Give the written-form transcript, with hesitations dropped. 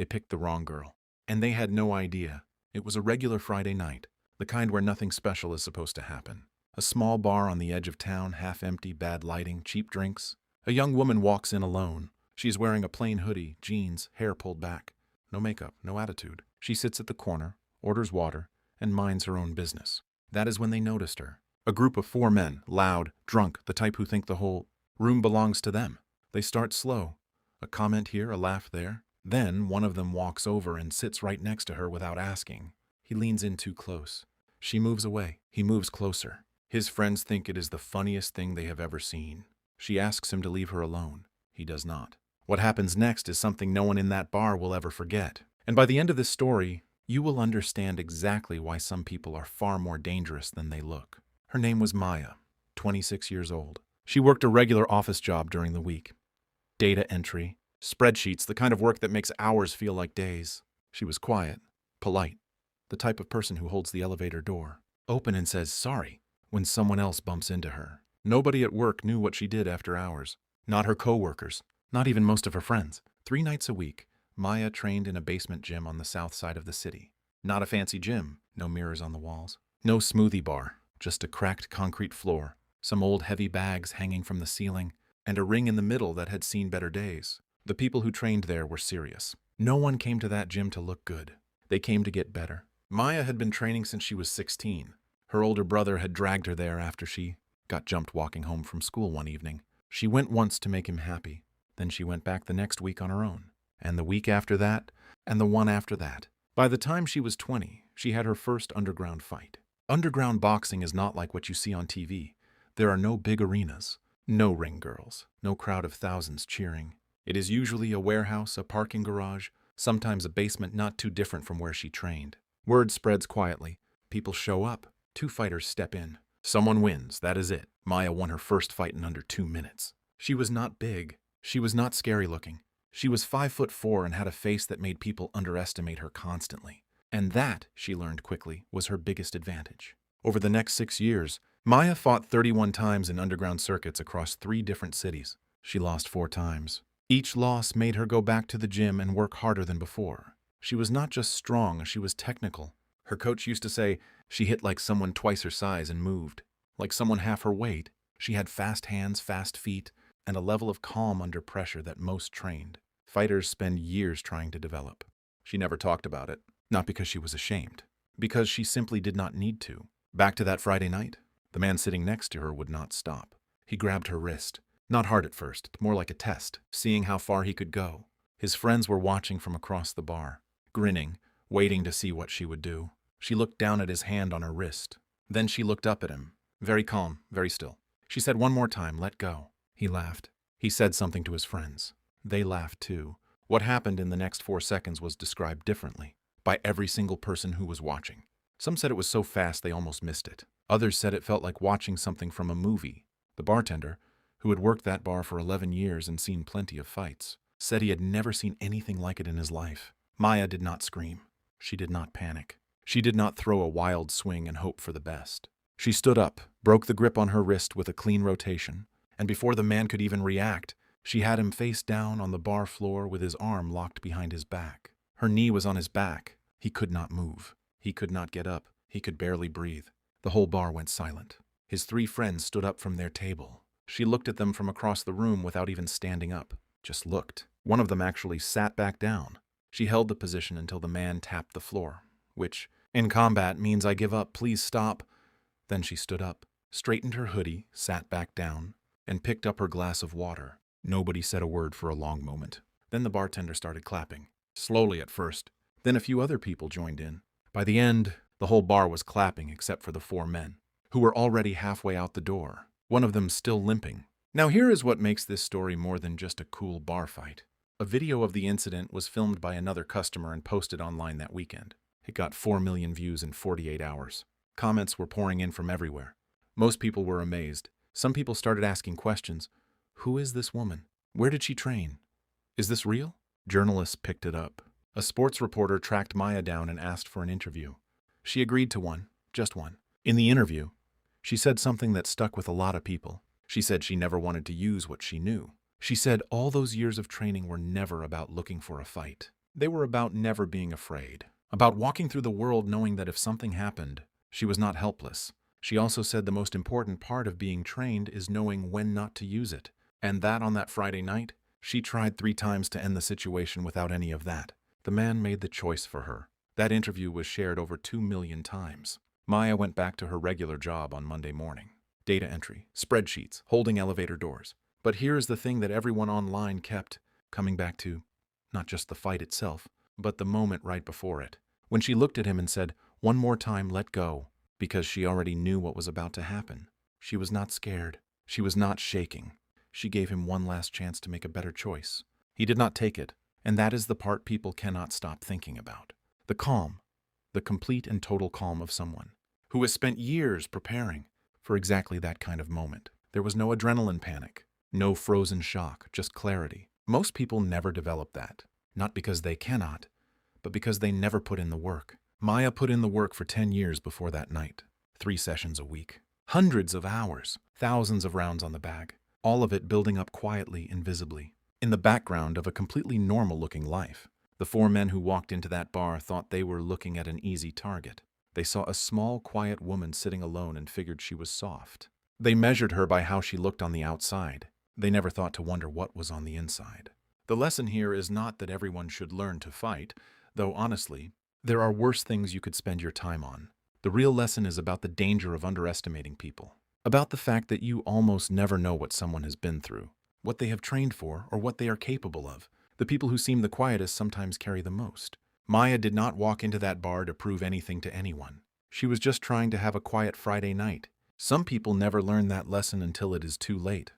They picked the wrong girl. And they had no idea. It was a regular Friday night, the kind where nothing special is supposed to happen. A small bar on the edge of town, half empty, bad lighting, cheap drinks. A young woman walks in alone. She's wearing a plain hoodie, jeans, hair pulled back. No makeup, no attitude. She sits at the corner, orders water, and minds her own business. That is when they noticed her. A group of 4 men, loud, drunk, the type who think the whole room belongs to them. They start slow. A comment here, a laugh there. Then one of them walks over and sits right next to her without asking. He leans in too close. She moves away. He moves closer. His friends think it is the funniest thing they have ever seen. She asks him to leave her alone. He does not. What happens next is something no one in that bar will ever forget. And by the end of this story, you will understand exactly why some people are far more dangerous than they look. Her name was Maya, 26 years old. She worked a regular office job during the week. Data entry, spreadsheets, the kind of work that makes hours feel like days. She was quiet, polite, the type of person who holds the elevator door open and says sorry when someone else bumps into her. Nobody at work knew what she did after hours. Not her coworkers, not even most of her friends. 3 nights a week, Maya trained in a basement gym on the south side of the city. Not a fancy gym, no mirrors on the walls. No smoothie bar, just a cracked concrete floor, some old heavy bags hanging from the ceiling, and a ring in the middle that had seen better days. The people who trained there were serious. No one came to that gym to look good. They came to get better. Maya had been training since she was 16. Her older brother had dragged her there after she got jumped walking home from school one evening. She went once to make him happy. Then she went back the next week on her own. And the week after that, and the one after that. By the time she was 20, she had her first underground fight. Underground boxing is not like what you see on TV. There are no big arenas, no ring girls, no crowd of thousands cheering. It is usually a warehouse, a parking garage, sometimes a basement not too different from where she trained. Word spreads quietly. People show up. 2 fighters step in. Someone wins, that is it. Maya won her first fight in under 2 minutes. She was not big. She was not scary looking. She was 5'4" and had a face that made people underestimate her constantly. And that, she learned quickly, was her biggest advantage. Over the next 6 years, Maya fought 31 times in underground circuits across 3 different cities. She lost 4 times. Each loss made her go back to the gym and work harder than before. She was not just strong, she was technical. Her coach used to say she hit like someone twice her size and moved. Like someone half her weight. She had fast hands, fast feet, and a level of calm under pressure that most trained fighters spend years trying to develop. She never talked about it, not because she was ashamed, because she simply did not need to. Back to that Friday night, the man sitting next to her would not stop. He grabbed her wrist, not hard at first, more like a test, seeing how far he could go. His friends were watching from across the bar, grinning, waiting to see what she would do. She looked down at his hand on her wrist. Then she looked up at him, very calm, very still. She said one more time, "Let go." He laughed. He said something to his friends. They laughed too. What happened in the next 4 seconds was described differently by every single person who was watching. Some said it was so fast they almost missed it. Others said it felt like watching something from a movie. The bartender, who had worked that bar for 11 years and seen plenty of fights, said he had never seen anything like it in his life. Maya did not scream. She did not panic. She did not throw a wild swing and hope for the best. She stood up, broke the grip on her wrist with a clean rotation, and before the man could even react, she had him face down on the bar floor with his arm locked behind his back. Her knee was on his back. He could not move. He could not get up. He could barely breathe. The whole bar went silent. His 3 friends stood up from their table. She looked at them from across the room without even standing up. Just looked. One of them actually sat back down. She held the position until the man tapped the floor, which, in combat, means "I give up, please stop." Then she stood up, straightened her hoodie, sat back down, and picked up her glass of water. Nobody said a word for a long moment. Then the bartender started clapping, slowly at first. Then a few other people joined in. By the end, the whole bar was clapping except for the 4 men, who were already halfway out the door, one of them still limping. Now here is what makes this story more than just a cool bar fight. A video of the incident was filmed by another customer and posted online that weekend. It got 4 million views in 48 hours. Comments were pouring in from everywhere. Most people were amazed. Some people started asking questions. Who is this woman? Where did she train? Is this real? Journalists picked it up. A sports reporter tracked Maya down and asked for an interview. She agreed to one, just one. In the interview, she said something that stuck with a lot of people. She said she never wanted to use what she knew. She said all those years of training were never about looking for a fight. They were about never being afraid, about walking through the world knowing that if something happened, she was not helpless. She also said the most important part of being trained is knowing when not to use it, and that on that Friday night, she tried 3 times to end the situation without any of that. The man made the choice for her. That interview was shared over 2 million times. Maya went back to her regular job on Monday morning. Data entry, spreadsheets, holding elevator doors. But here's the thing that everyone online kept coming back to. Not just the fight itself, but the moment right before it. When she looked at him and said, "One more time, let go," because she already knew what was about to happen. She was not scared. She was not shaking. She gave him one last chance to make a better choice. He did not take it, and that is the part people cannot stop thinking about. The calm, the complete and total calm of someone who has spent years preparing for exactly that kind of moment. There was no adrenaline panic, no frozen shock, just clarity. Most people never develop that, not because they cannot, but because they never put in the work. Maya put in the work for 10 years before that night. 3 sessions a week. Hundreds of hours, thousands of rounds on the bag. All of it building up quietly, invisibly, in the background of a completely normal-looking life. The 4 men who walked into that bar thought they were looking at an easy target. They saw a small, quiet woman sitting alone and figured she was soft. They measured her by how she looked on the outside. They never thought to wonder what was on the inside. The lesson here is not that everyone should learn to fight, though honestly, there are worse things you could spend your time on. The real lesson is about the danger of underestimating people, about the fact that you almost never know what someone has been through, what they have trained for, or what they are capable of. The people who seem the quietest sometimes carry the most. Maya did not walk into that bar to prove anything to anyone. She was just trying to have a quiet Friday night. Some people never learn that lesson until it is too late.